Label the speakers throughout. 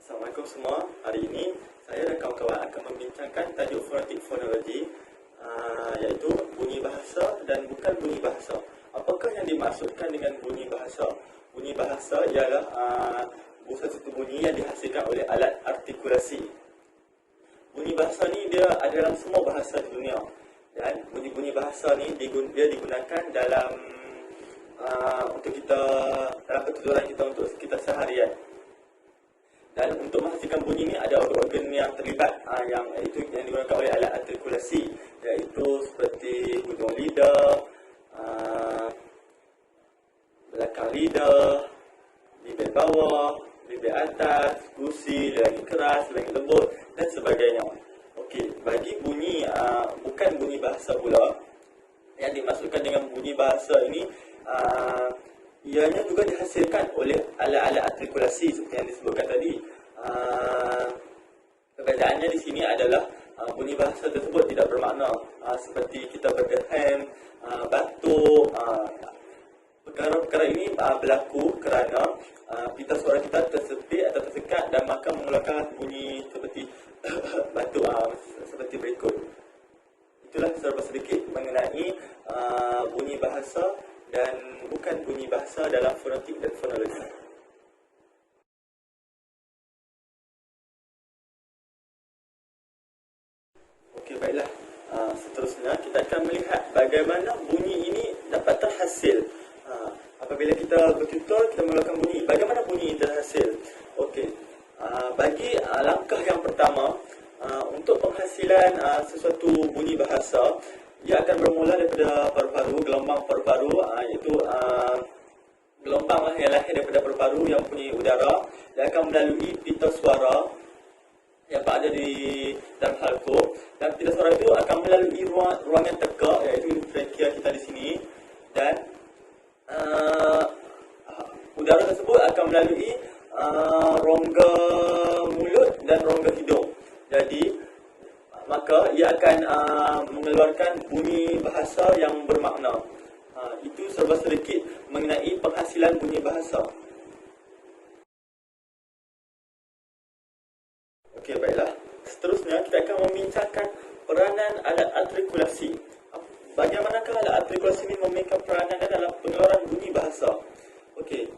Speaker 1: Assalamualaikum semua. Hari ini saya dan kawan-kawan akan membincangkan tajuk fonetik fonologi, iaitu bunyi bahasa dan bukan bunyi bahasa. Apakah yang dimaksudkan dengan bunyi bahasa? Bunyi bahasa ialah satu bunyi yang dihasilkan oleh alat artikulasi. Bunyi bahasa ni dia ada dalam semua bahasa di dunia, dan bunyi-bunyi bahasa ni dia digunakan dalam untuk kita, dalam pertuturan kita untuk kita seharian. Dan untuk menghasilkan bunyi ni ada organ-organ yang terlibat, yang digunakan oleh alat artikulasi, iaitu seperti hujung lidah, belakang lidah, bibir bawah, bibir atas, gusi, lelaki keras, lelaki lembut dan sebagainya. Okey, bagi bunyi bukan bunyi bahasa pula, yang dimaksudkan dengan bunyi bahasa ini ianya juga dihasilkan oleh alat-alat artikulasi seperti yang disebutkan tadi. Perbezaannya di sini adalah bunyi bahasa tersebut tidak bermakna, seperti kita berdehem, batuk. Perkara-perkara ini berlaku kerana pita suara kita tersepit atau tersekat dan maka mengeluarkan bunyi seperti batuk, seperti berikut. Itulah serba sedikit mengenai bunyi bahasa dan bukan bunyi bahasa dalam fonetik dan fonologi. Okey, baiklah. Seterusnya kita akan melihat bagaimana bunyi ini dapat terhasil. Apabila kita bertutur, kita mengeluarkan bunyi. Bagaimana bunyi ini terhasil? Okey. Bagi langkah yang pertama, untuk penghasilan sesuatu bunyi bahasa, ia akan bermula daripada paru-paru, gelombang paru-paru, iaitu gelombang yang lahir daripada paru-paru yang mempunyai udara. Dia akan melalui pita suara yang berada di dalam halkup, dan pita suara itu akan melalui ruangan teka, iaitu trachea kita di sini, dan udara tersebut akan melalui rongga mulut dan rongga hidung. Jadi maka ia akan mengeluarkan bunyi bahasa yang bermakna. Itu serba sedikit mengenai penghasilan bunyi bahasa. Okey, baiklah. Seterusnya kita akan membincangkan peranan alat artikulasi. Bagaimanakah alat artikulasi ini memainkan peranan dalam pengeluaran bunyi bahasa? Okey,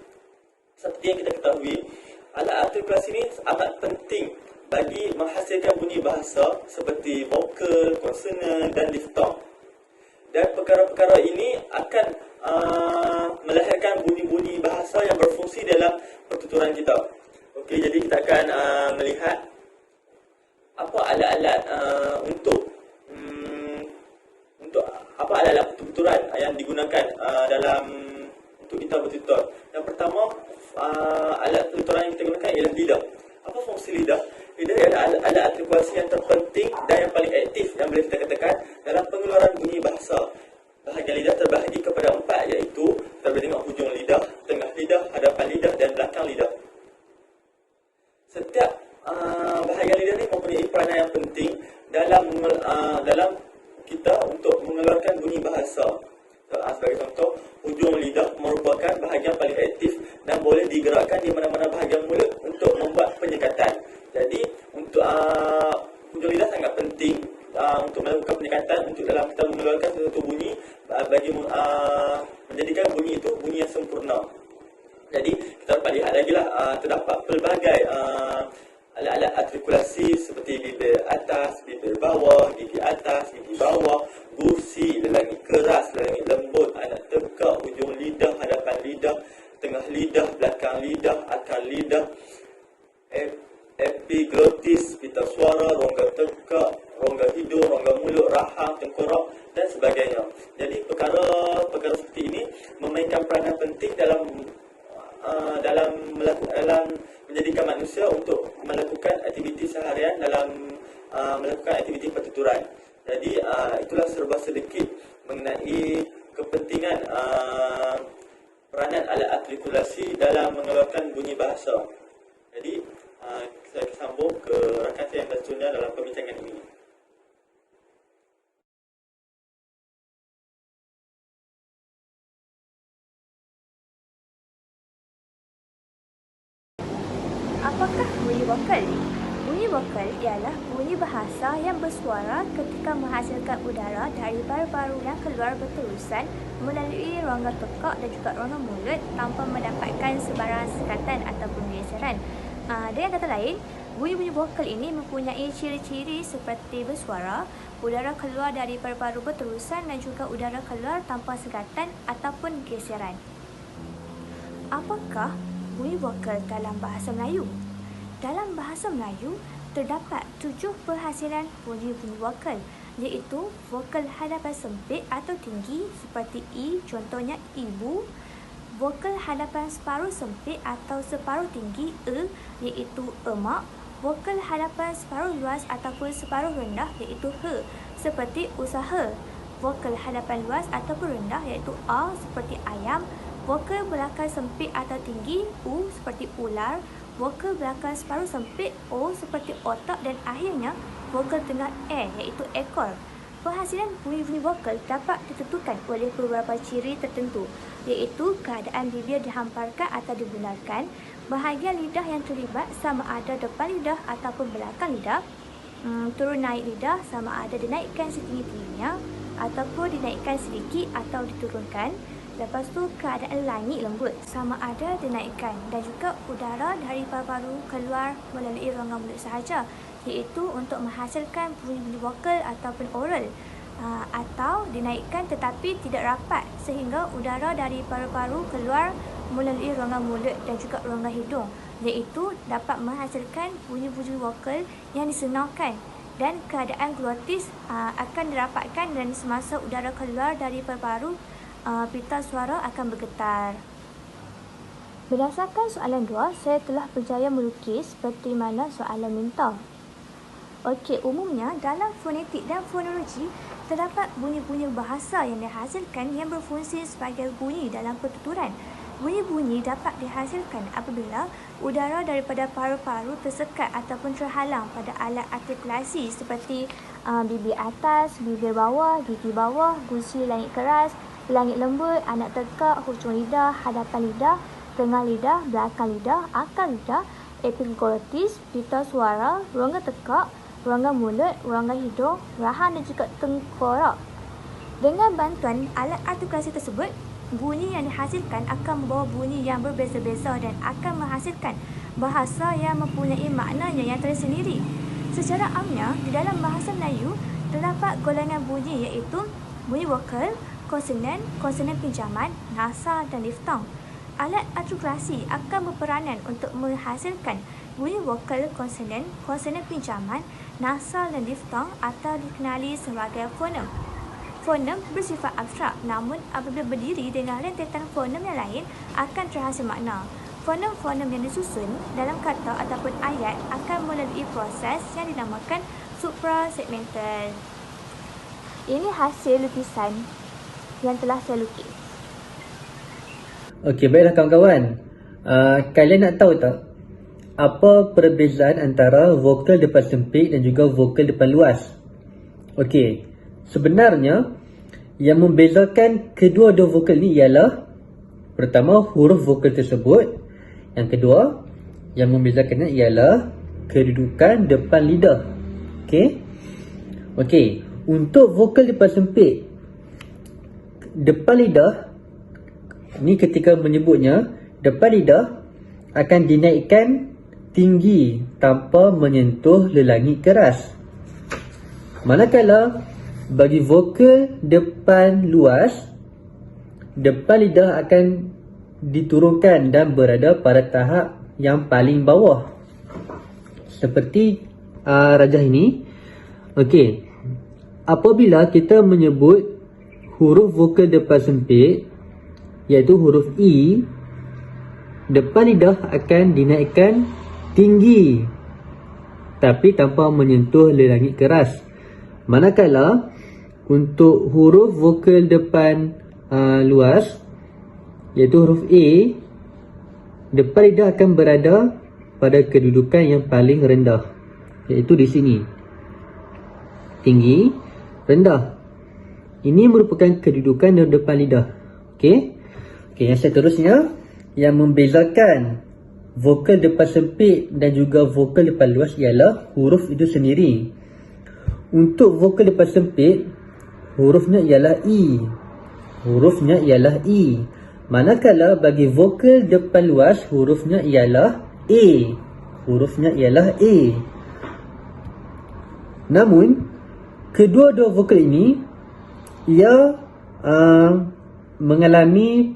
Speaker 1: seperti yang kita ketahui, alat artikulasi ini amat penting bagi menghasilkan bunyi bahasa seperti vokal, konsonan dan diftong. Dan perkara-perkara ini akan melahirkan bunyi-bunyi bahasa yang berfungsi dalam pertuturan kita. Okey, jadi kita akan melihat apa alat-alat untuk apa alat-alat pertuturan yang digunakan dalam untuk kita bertutur. Yang pertama, alat pertuturan yang kita gunakan ialah lidah. Apa fungsi lidah? Lidah ialah alat artikulasi yang terpenting dan yang paling aktif yang boleh kita katakan dalam pengeluaran bunyi bahasa. Bahagian lidah terbahagi kepada 4, iaitu kita boleh tengok hujung lidah, tengah lidah, hadapan lidah dan belakang lidah. Setiap bahagian lidah ini mempunyai peranan yang penting dalam kita untuk mengeluarkan bunyi bahasa. Sebagai contoh, hujung lidah merupakan bahagian paling aktif dan boleh digerakkan di mana-mana bahagian mulut untuk membuat penyekatan. Jadi untuk hujung lidah sangat penting untuk melakukan penyekatan, untuk dalam kita mengeluarkan sesuatu bunyi, bagi menjadikan bunyi itu bunyi yang sempurna. Jadi kita dapat lihat lagi lah, terdapat pelbagai alat-alat artikulasi seperti bibir atas, bibir bawah, gigi atas, gigi bawah, gusi, lelaki keras, lelaki lembut, anak tekak, hujung lidah, hadapan lidah, tengah lidah, belakang lidah, akar lidah, epiglottis, pita suara, rongga tekak, rongga hidung, rongga mulut, rahang, tengkorak dan sebagainya. Jadi perkara seperti ini memainkan peranan penting dalam menjadikan manusia untuk melakukan aktiviti seharian, dalam melakukan aktiviti pertuturan. Jadi itulah serba sedikit mengenai kepentingan peranan alat artikulasi dalam mengeluarkan bunyi bahasa. Jadi saya sambung ke rakan saya yang bersetuju dalam perbincangan ini.
Speaker 2: Apakah bunyi vokal? Bunyi vokal ialah bunyi bahasa yang bersuara ketika menghasilkan udara dari paru-paru yang keluar berterusan melalui rongga tekak dan juga rongga mulut tanpa mendapatkan sebarang sekatan ataupun geseran. Dengan kata lain, bunyi-bunyi vokal ini mempunyai ciri-ciri seperti bersuara, udara keluar dari paru-paru berterusan dan juga udara keluar tanpa sekatan ataupun geseran. Apakah bunyi vokal dalam bahasa Melayu? Dalam bahasa Melayu, terdapat 7 perhasilan bunyi-bunyi vokal, iaitu vokal hadapan sempit atau tinggi seperti I, contohnya ibu, vokal hadapan separuh sempit atau separuh tinggi iaitu emak, vokal hadapan separuh luas ataupun separuh rendah iaitu he, seperti usaha, vokal hadapan luas ataupun rendah iaitu a, seperti ayam, vokal belakang sempit atau tinggi u, seperti ular, vokal belakang separuh sempit o, seperti otak, dan akhirnya vokal tengah e, iaitu ekor. Perhasilan bunyi-bunyi vokal dapat ditentukan oleh beberapa ciri tertentu, iaitu keadaan bibir dihamparkan atau dibunarkan, bahagian lidah yang terlibat sama ada depan lidah ataupun belakang lidah, turun naik lidah sama ada dinaikkan setinggi-tingginya ataupun dinaikkan sedikit atau diturunkan. Lepas tu keadaan langit lembut sama ada dinaikkan, dan juga udara dari paru-paru keluar melalui rongga mulut sahaja, iaitu untuk menghasilkan bunyi-bunyi vokal ataupun oral, atau dinaikkan tetapi tidak rapat sehingga udara dari paru-paru keluar melalui rongga mulut dan juga rongga hidung, iaitu dapat menghasilkan bunyi-bunyi vokal yang disenarkan, dan keadaan glotis akan dirapatkan, dan semasa udara keluar dari paru-paru pita suara akan bergetar. Berdasarkan soalan 2, saya telah berjaya melukis seperti mana soalan minta. Okey, umumnya dalam fonetik dan fonologi terdapat bunyi-bunyi bahasa yang dihasilkan yang berfungsi sebagai bunyi dalam pertuturan. Bunyi-bunyi dapat dihasilkan apabila udara daripada paru-paru tersekat ataupun terhalang pada alat artikulasi seperti bibir atas, bibir bawah, gigi bawah, gusi langit keras, langit lembut, anak tekak, hujung lidah, hadapan lidah, tengah lidah, belakang lidah, akar lidah, epiglotis, pita suara, rongga tekak, rongga mulut, rongga hidung, rahang dan juga tengkorak. Dengan bantuan alat artikulasi tersebut, bunyi yang dihasilkan akan membawa bunyi yang berbeza-beza dan akan menghasilkan bahasa yang mempunyai maknanya yang tersendiri. Secara amnya, di dalam bahasa Melayu terdapat golongan bunyi iaitu bunyi vokal, konsonan, konsonan pinjaman, nasal dan diftong. Alat artikulasi akan berperanan untuk menghasilkan bunyi vokal konsonan, konsonan pinjaman, nasal dan diftong atau dikenali sebagai fonem. Fonem bersifat abstrak, namun apabila berdiri dengan rentetan fonem yang lain akan terhasil makna. Fonem-fonem yang disusun dalam kata ataupun ayat akan melalui proses yang dinamakan suprasegmental. Ini hasil lukisan yang telah saya lukis.
Speaker 3: Okey, baiklah kawan-kawan. Kalian nak tahu tak apa perbezaan antara vokal depan sempit dan juga vokal depan luas? Okey, sebenarnya yang membezakan kedua-dua vokal ni ialah pertama huruf vokal tersebut, yang kedua yang membezakannya ialah kedudukan depan lidah. Okey, untuk vokal depan sempit, depan lidah ni ketika menyebutnya, depan lidah akan dinaikkan tinggi tanpa menyentuh lelangit keras. Manakala bagi vokal depan luas, depan lidah akan diturunkan dan berada pada tahap yang paling bawah, seperti rajah ini. Okey, apabila kita menyebut huruf vokal depan sempit, iaitu huruf I, depan lidah akan dinaikkan tinggi tapi tanpa menyentuh lelangit keras. Manakala untuk huruf vokal depan luas, iaitu huruf A, depan lidah akan berada pada kedudukan yang paling rendah, iaitu di sini, tinggi, rendah. Ini merupakan kedudukan depan lidah. Okey, yang seterusnya yang membezakan vokal depan sempit dan juga vokal depan luas ialah huruf itu sendiri. Untuk vokal depan sempit, hurufnya ialah I. Hurufnya ialah I. Manakala bagi vokal depan luas, hurufnya ialah A. Hurufnya ialah A. Namun, kedua-dua vokal ini, ia mengalami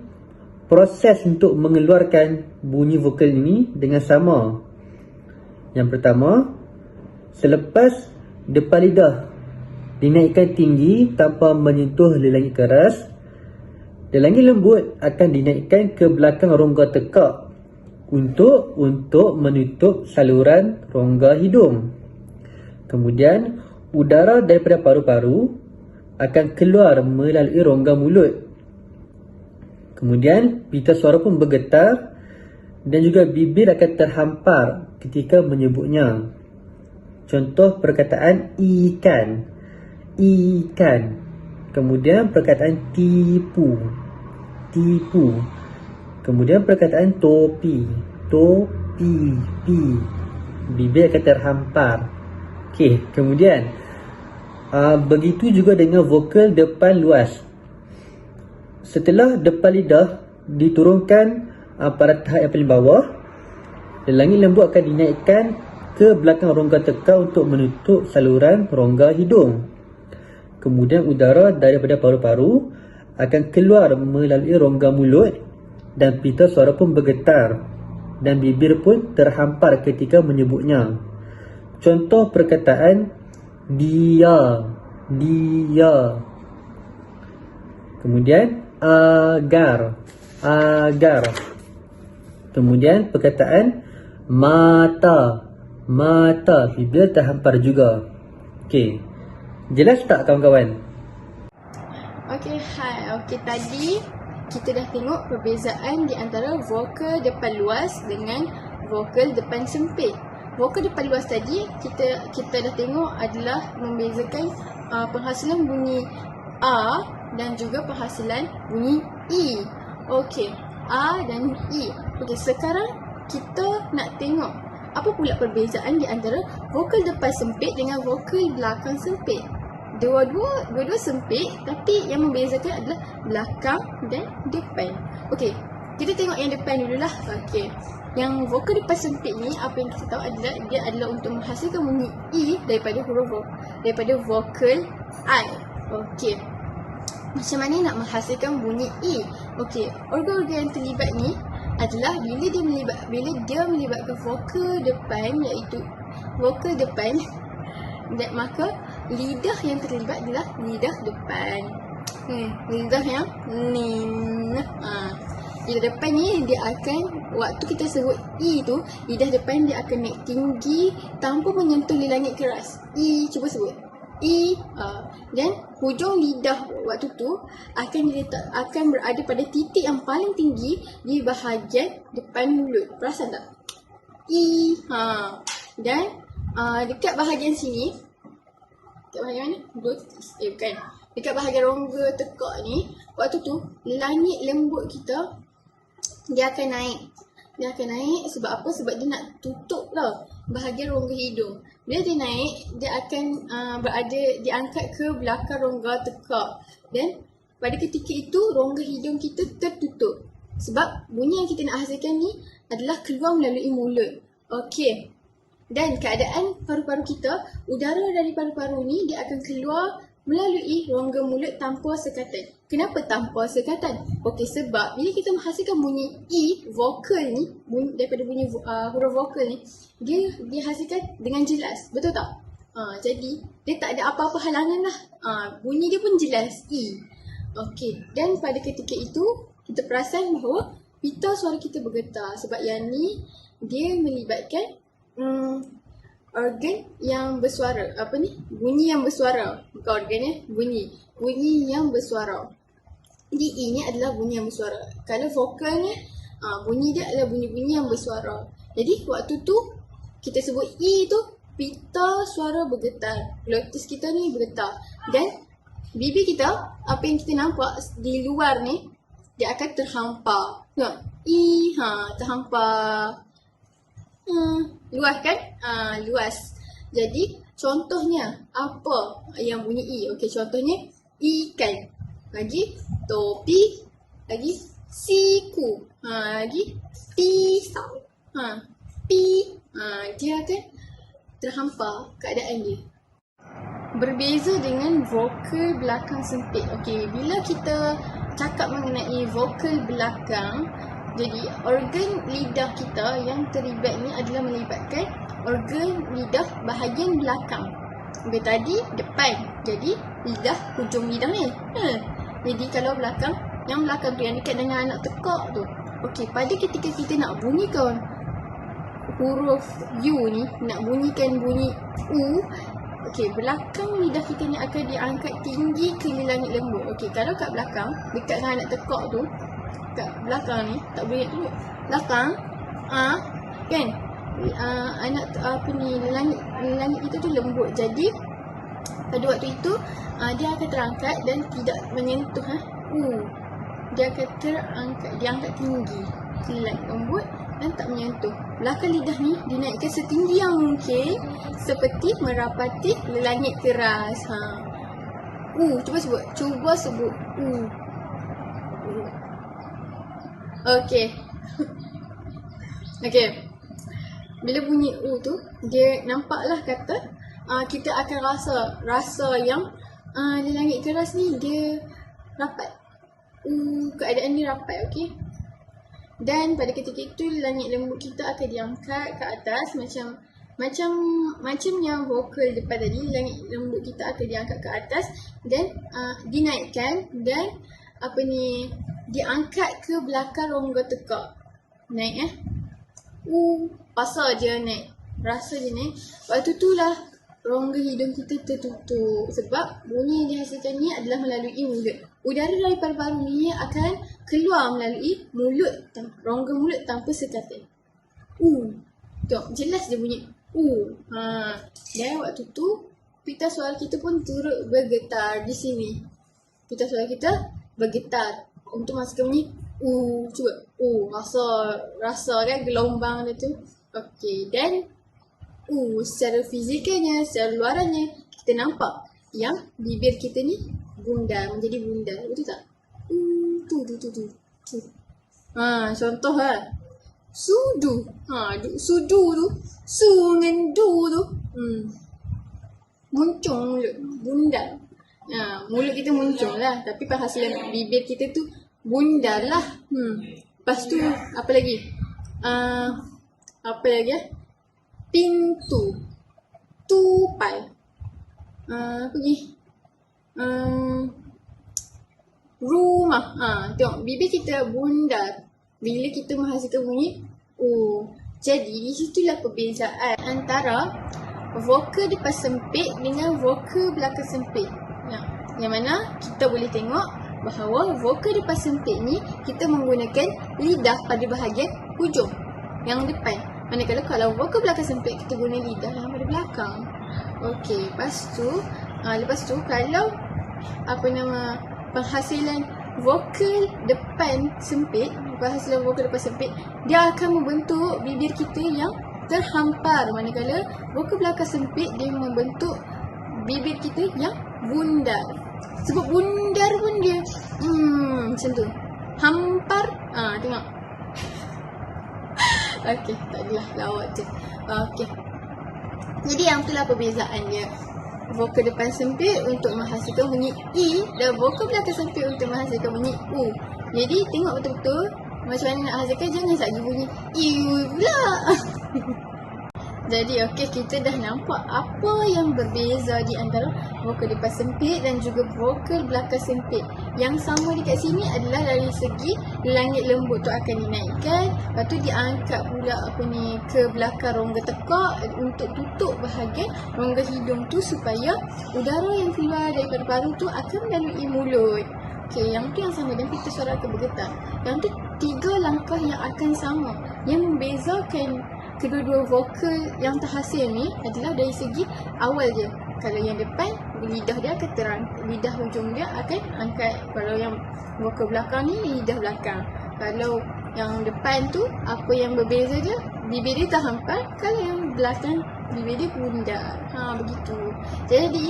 Speaker 3: proses untuk mengeluarkan bunyi vokal ini dengan sama. Yang pertama, selepas depan lidah dinaikkan tinggi tanpa menyentuh lelangit keras, lelangit lembut akan dinaikkan ke belakang rongga tekak untuk menutup saluran rongga hidung. Kemudian, udara daripada paru-paru akan keluar melalui rongga mulut. Kemudian, pita suara pun bergetar dan juga bibir akan terhampar ketika menyebutnya. Contoh perkataan ikan. Ikan. Kemudian perkataan tipu. Tipu. Kemudian perkataan topi. Topi. Pi. Bibir akan terhampar. Okey, kemudian begitu juga dengan vokal depan luas. Setelah depan lidah diturunkan pada tahap yang paling bawah, lelangit lembut akan dinaikkan ke belakang rongga tekak untuk menutup saluran rongga hidung. Kemudian udara daripada paru-paru akan keluar melalui rongga mulut dan pita suara pun bergetar dan bibir pun terhampar ketika menyebutnya. Contoh perkataan dia. Dia. Kemudian agar. Agar. Kemudian perkataan mata. Mata. Bibir terhampar juga. Okey. Jelas tak kawan-kawan?
Speaker 4: Okey, hai. Okey, tadi kita dah tengok perbezaan di antara vokal depan luas dengan vokal depan sempit. Vokal depan luas tadi kita dah tengok adalah membezakan penghasilan bunyi A dan juga penghasilan bunyi I. Okey, A dan I. Okey, sekarang kita nak tengok apa pula perbezaan di antara vokal depan sempit dengan vokal belakang sempit. Dua-dua sempit, tapi yang membezakan adalah belakang dan depan. Okey, kita tengok yang depan dululah. Okey, yang vokal depan sempit ni, apa yang kita tahu adalah dia adalah untuk menghasilkan bunyi I daripada vokal I. Okey, macam mana nak menghasilkan bunyi I? Okey, organ-organ yang terlibat ni adalah bila dia melibatkan vokal depan, iaitu vokal depan, dan maka lidah yang terlibat adalah lidah depan. Lidah yang ni. Lidah depan ni dia akan, waktu kita sebut I tu, lidah depan dia akan naik tinggi tanpa menyentuh lelangit keras. I, cuba sebut. I. Dan hujung lidah waktu tu akan berada pada titik yang paling tinggi di bahagian depan mulut. Perasan tak? I. Dan dekat bahagian sini, dekat bahagian mana? Bukan. Dekat bahagian rongga tekak ni, waktu tu langit lembut kita dia akan naik. Dia akan naik sebab apa? Sebab dia nak tutup lah bahagian rongga hidung. Bila dia naik, dia akan diangkat ke belakang rongga tekak. Dan pada ketika itu rongga hidung kita tertutup. Sebab bunyi yang kita nak hasilkan ni adalah keluar melalui mulut. Okey. Dan keadaan paru-paru kita, udara dari paru-paru ni dia akan keluar melalui rongga mulut tanpa sekatan. Kenapa tanpa sekatan? Okey, sebab bila kita menghasilkan bunyi I, vokal ni, daripada bunyi huruf vokal ni, dia dihasilkan dengan jelas. Betul tak? Jadi, dia tak ada apa-apa halangan lah. Bunyi dia pun jelas, I. Okey, dan pada ketika itu, kita perasan bahawa pita suara kita bergetar. Sebab yang ni, dia melibatkan organ yang bersuara. Apa ni? Bunyi yang bersuara. Bukan organ bunyi. Bunyi yang bersuara. Jadi I ni adalah bunyi yang bersuara. Kalau vokal ni, bunyi dia adalah bunyi-bunyi yang bersuara. Jadi waktu tu, kita sebut I tu, pita suara bergetar. Glotis kita ni bergetar. Dan bibir kita, apa yang kita nampak di luar ni, dia akan terhampar. Tengok. I, terhampar. Luas kan? Luas. Jadi contohnya apa yang bunyi I? Okey, contohnya ikan. Lagi topi. Lagi siku. Lagi pisau. Dia akan terhampar keadaan dia. Berbeza dengan vokal belakang sempit. Okey, bila kita cakap mengenai vokal belakang, jadi organ lidah kita yang terlibat ni adalah melibatkan organ lidah bahagian belakang. Okey, tadi depan. Jadi lidah, hujung lidah ni. Jadi kalau belakang, yang belakang tu yang dekat dengan anak tekak tu. Okey, pada ketika kita nak bunyikan huruf U ni, nak bunyikan bunyi U, okey, belakang lidah kita ni akan diangkat tinggi ke langit lembut. Okey, kalau kat belakang, dekat dengan anak tekak tu, kat belakang ni, tak boleh tu. Belakang, kan? Anak langit kita tu lembut. Jadi pada waktu itu dia akan terangkat dan tidak menyentuh dia akan diangkat tinggi ke langit lembut dan tak menyentuh. Belakang lidah ni dinaikkan setinggi yang mungkin seperti merapati langit keras. Cuba sebut Okey. Okey. Bila bunyi U tu, dia nampaklah kata kita akan rasa yang di langit keras ni dia rapat. Keadaan dia rapat, okey. Dan pada ketika itu langit lembut kita akan diangkat ke atas macam yang vokal depan tadi, langit lembut kita akan diangkat ke atas dan dinaikkan dan diangkat ke belakang rongga tekak. Naik pasal dia naik. Rasa dia naik. Waktu tu lah rongga hidung kita tertutup. Sebab bunyi yang dihasilkan ni adalah melalui mulut. Udara dari paru-paru ni akan keluar melalui mulut, rongga mulut tanpa sekatan. Tengok, jelas dia bunyi dan waktu tu pita suara kita pun turut bergetar di sini. Pita suara kita bergetar untuk masukkan bunyi cuba. Rasa kan gelombang dia tu. Okey, dan secara fizikalnya, secara luarannya kita nampak yang bibir kita ni bundar, menjadi bundar. Betul tak? Tu. Contoh lah. Sudu. Sudu tu. Su dengan du tu. Muncung mulut. Bundar. Mulut kita muncung lah. Tapi perhasilan bibir kita tu bundar lah. Lepas tu, apa lagi? Pintu. Tupai. Apa lagi? Rumah. Tengok, bibir kita bundar bila kita menghasilkan bunyi Jadi di situlah perbezaan antara vokal depan sempit dengan vokal belakang sempit. Yang mana kita boleh tengok bahawa vokal depan sempit ni kita menggunakan lidah pada bahagian hujung yang depan. Manakala kalau vokal belakang sempit kita guna lidah yang pada belakang. Okey, lepas tu kalau penghasilan vokal depan sempit, dia akan membentuk bibir kita yang terhampar. Manakala vokal belakang sempit dia membentuk bibir kita yang bundar. Sebab bundar pun dia macam tu. Hampar. Tengok. Okey, tak adalah lawak je. Okey. Jadi yang itulah perbezaan dia. Vokal depan sempit untuk menghasilkan bunyi I dan vokal belakang sempit untuk menghasilkan bunyi U. Jadi tengok betul-betul macam mana nak hasilkan, jangan saja bunyi I pula. Jadi okey, kita dah nampak apa yang berbeza di antara vokal depan sempit dan juga vokal belakang sempit. Yang sama dekat sini adalah dari segi langit lembut tu akan dinaikkan, lepas tu diangkat pula ke belakang rongga tekak untuk tutup bahagian rongga hidung tu supaya udara yang keluar daripada paru tu akan melalui mulut. Okey, yang tu yang sama dan pita suara akan bergetar. Yang tu 3 langkah yang akan sama. Yang membezakan kedua-dua vokal yang terhasil ni adalah dari segi awal dia. Kalau yang depan, lidah dia akan lidah hujung dia akan angkat. Kalau yang vokal belakang ni, lidah belakang. Kalau yang depan tu, apa yang berbeza dia? bibir dia terhampar, kalau yang belakang bibir dia bundar. Begitu. Jadi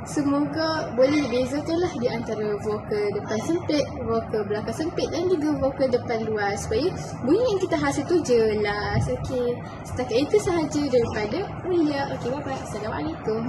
Speaker 4: semoga boleh dibezakanlah di antara vokal depan sempit, vokal belakang sempit dan juga vokal depan luas supaya bunyi yang kita hasil tu jelas. Okey. Setakat itu sahaja daripada Mulia. Okey, bye-bye. Assalamualaikum.